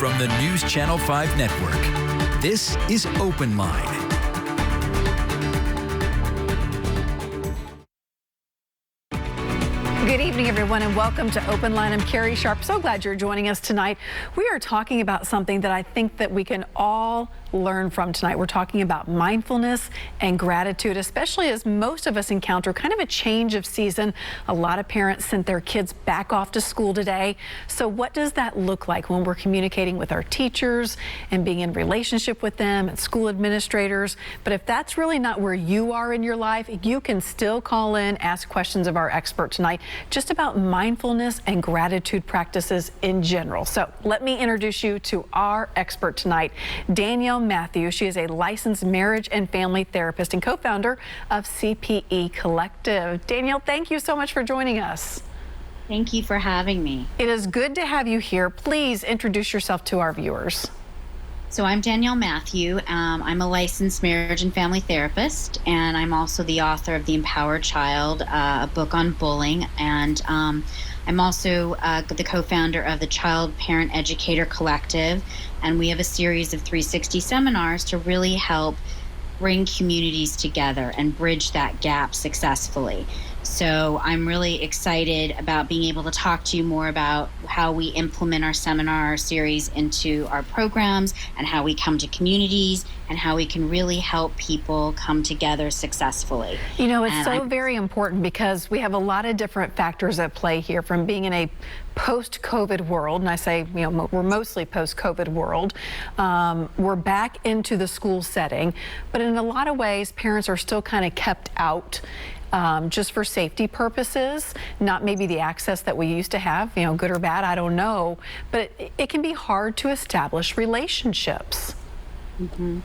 from the News Channel 5 network. This is OpenLine. Good evening, everyone, and welcome to OpenLine. I'm Carrie Sharp. So glad you're joining us tonight. We are talking about something that I think that we can all learn from tonight. We're talking about mindfulness and gratitude, especially as most of us encounter kind of a change of season. A lot of parents sent their kids back off to school today. So what does that look like when we're communicating with our teachers and being in relationship with them and school administrators? But if that's really not where you are in your life, you can still call in, ask questions of our expert tonight, just about mindfulness and gratitude practices in general. So let me introduce you to our expert tonight, Danielle Matthew. She is a licensed marriage and family therapist and co-founder of CPE Collective. Danielle, thank you so much for joining us. Thank you for having me. It is good to have you here. Please introduce yourself to our viewers. So I'm Danielle Matthew. I'm a licensed marriage and family therapist, and I'm also the author of The Empowered Child, a book on bullying, and I'm also the co-founder of the Child Parent Educator Collective, and we have a series of 360 seminars to really help bring communities together and bridge that gap successfully. So I'm really excited about being able to talk to you more about how we implement our seminar series into our programs and how we come to communities and how we can really help people come together successfully. You know, it's so very important because we have a lot of different factors at play here, from being in a post-COVID world, and I say, you know, we're mostly post-COVID world. We're back into the school setting, but in a lot of ways, parents are still kind of kept out. Just for safety purposes, not maybe the access that we used to have, you know, good or bad, I don't know, but it can be hard to establish relationships. Mm-hmm.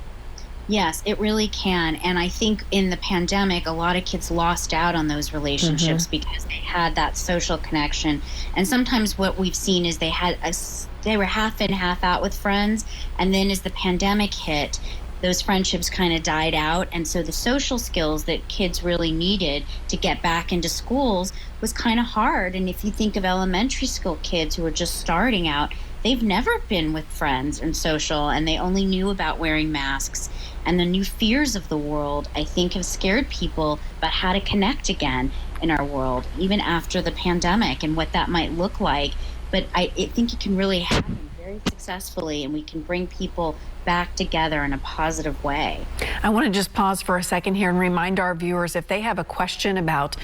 Yes, it really can. And I think in the pandemic, a lot of kids lost out on those relationships because they had that social connection. And sometimes what we've seen is they were half in, half out with friends. And then as the pandemic hit, those friendships kind of died out. And so the social skills that kids really needed to get back into schools was kind of hard. And if you think of elementary school kids who are just starting out, they've never been with friends and social, and they only knew about wearing masks. And the new fears of the world, I think, have scared people about how to connect again in our world, even after the pandemic and what that might look like. But I think it can really happen very successfully, and we can bring people back together in a positive way. I want to just pause for a second here and remind our viewers, if they have a question about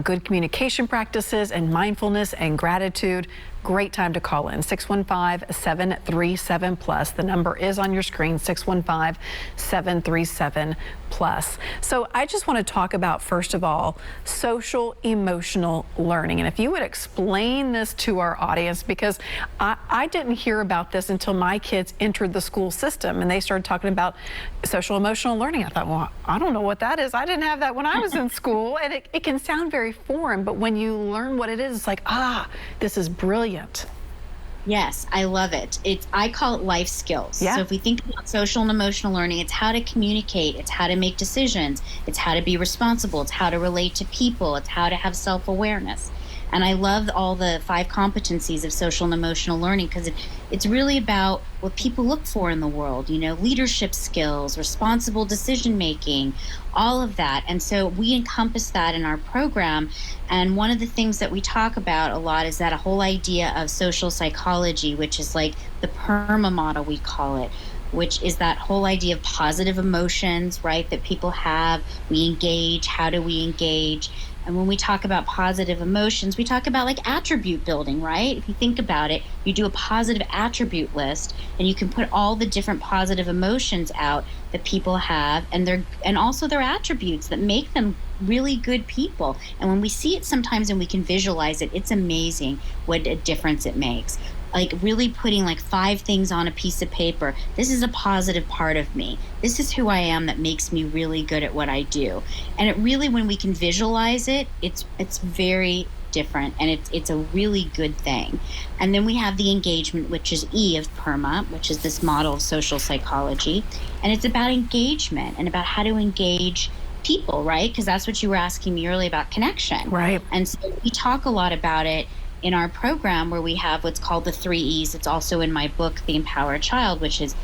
good communication practices and mindfulness and gratitude, great time to call in, 615-737-PLUS. The number is on your screen, 615-737-PLUS. So I just want to talk about, first of all, social emotional learning. And if you would explain this to our audience, because I didn't hear about this until my kids entered the school system and they started talking about social emotional learning. I thought, well, I don't know what that is. I didn't have that when I was in school. And it can sound very foreign, but when you learn what it is, it's like, this is brilliant. Yes, I love it. I call it life skills. Yeah. So if we think about social and emotional learning, it's how to communicate, it's how to make decisions, it's how to be responsible, it's how to relate to people, it's how to have self-awareness. And I love all the 5 competencies of social and emotional learning because it's really about what people look for in the world, you know, leadership skills, responsible decision making, all of that. And so we encompass that in our program. And one of the things that we talk about a lot is that a whole idea of social psychology, which is like the PERMA model, we call it, which is that whole idea of positive emotions, right, that people have. We engage. How do we engage? And when we talk about positive emotions, we talk about like attribute building, right? If you think about it, you do a positive attribute list and you can put all the different positive emotions out that people have and also their attributes that make them really good people. And when we see it sometimes and we can visualize it, it's amazing what a difference it makes. Like really putting like 5 things on a piece of paper. This is a positive part of me. This is who I am that makes me really good at what I do. And it really, when we can visualize it, it's very different, and it's a really good thing. And then we have the engagement, which is E of PERMA, which is this model of social psychology. And it's about engagement and about how to engage people, right? Because that's what you were asking me earlier about connection. Right. And so we talk a lot about it in our program where we have what's called the 3 E's. It's also in my book, The Empowered Child, which is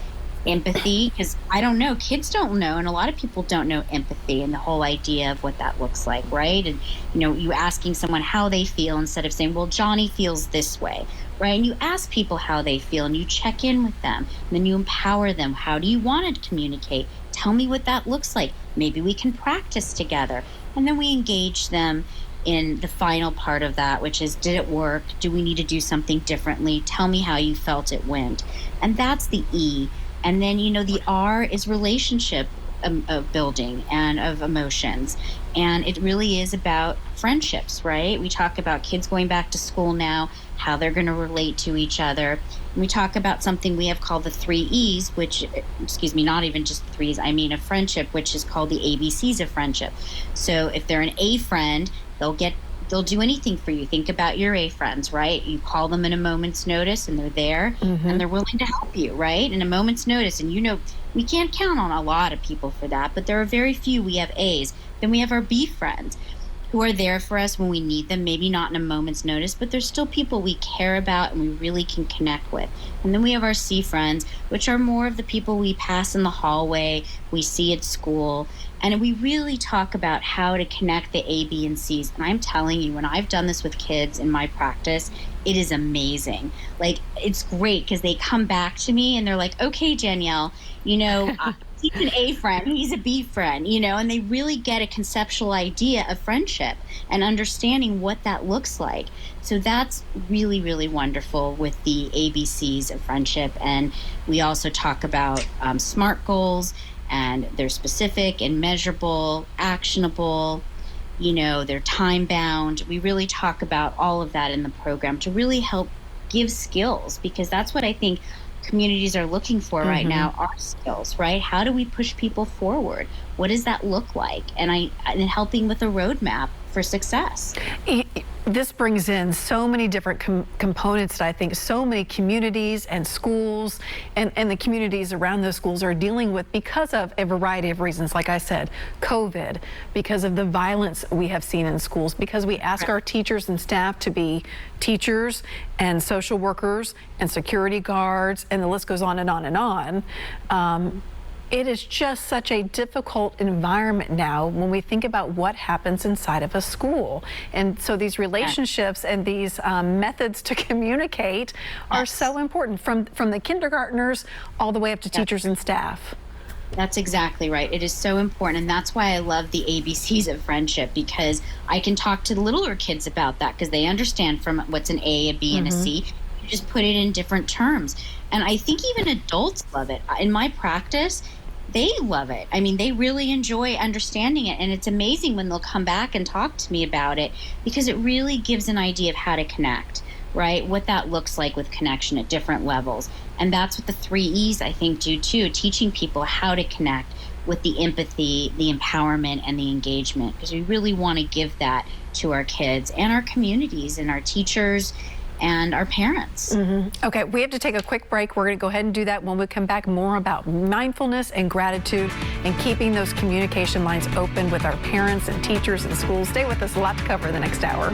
empathy, because I don't know, kids don't know, and a lot of people don't know empathy and the whole idea of what that looks like, right? And you asking someone how they feel instead of saying, well, Johnny feels this way, right? And you ask people how they feel and you check in with them, and then you empower them. How do you want to communicate? Tell me what that looks like. Maybe we can practice together. And then we engage them in the final part of that, which is, did it work? Do we need to do something differently? Tell me how you felt it went. And that's the E. And then, the R is relationship of building and of emotions. And it really is about friendships, right? We talk about kids going back to school now, how they're going to relate to each other. And we talk about something we have called the 3 E's, which, not even just threes, I mean a friendship, which is called the ABCs of friendship. So if they're an A friend, they'll do anything for you. Think about your A friends, right? You call them in a moment's notice and they're there and they're willing to help you, right? In a moment's notice. And we can't count on a lot of people for that, but there are very few. We have A's. Then we have our B friends who are there for us when we need them, maybe not in a moment's notice, but they're still people we care about and we really can connect with. And then we have our C friends, which are more of the people we pass in the hallway, we see at school. And we really talk about how to connect the A, B, and C's. And I'm telling you, when I've done this with kids in my practice, it is amazing. Like, it's great because they come back to me and they're like, okay, Danielle, he's an A friend, he's a B friend, and they really get a conceptual idea of friendship and understanding what that looks like. So that's really, really wonderful with the ABCs of friendship. And we also talk about SMART goals, and they're specific and measurable, actionable, they're time bound. We really talk about all of that in the program to really help give skills, because that's what I think communities are looking for right now, are skills, right? How do we push people forward? What does that look like? And helping with a roadmap for success. This brings in so many different components that I think so many communities and schools and the communities around those schools are dealing with because of a variety of reasons. Like I said, COVID, because of the violence we have seen in schools, because we ask our teachers and staff to be teachers and social workers and security guards, and the list goes on and on and on. It is just such a difficult environment now when we think about what happens inside of a school. And so these relationships and these methods to communicate are so important, from the kindergartners all the way up to teachers and staff. That's exactly right. It is so important. And that's why I love the ABCs of friendship, because I can talk to the littler kids about that because they understand from what's an A, a B, and a C. You just put it in different terms. And I think even adults love it. In my practice, they love it. I mean, they really enjoy understanding it. And it's amazing when they'll come back and talk to me about it, because it really gives an idea of how to connect, right? What that looks like with connection at different levels. And that's what the 3 E's, I think, do too, teaching people how to connect with the empathy, the empowerment, and the engagement, because we really want to give that to our kids and our communities and our teachers and our parents. Okay, we have to take a quick break. We're going to go ahead and do that. When we come back, more about mindfulness and gratitude and keeping those communication lines open with our parents and teachers and schools. Stay with us. A lot to cover the next hour.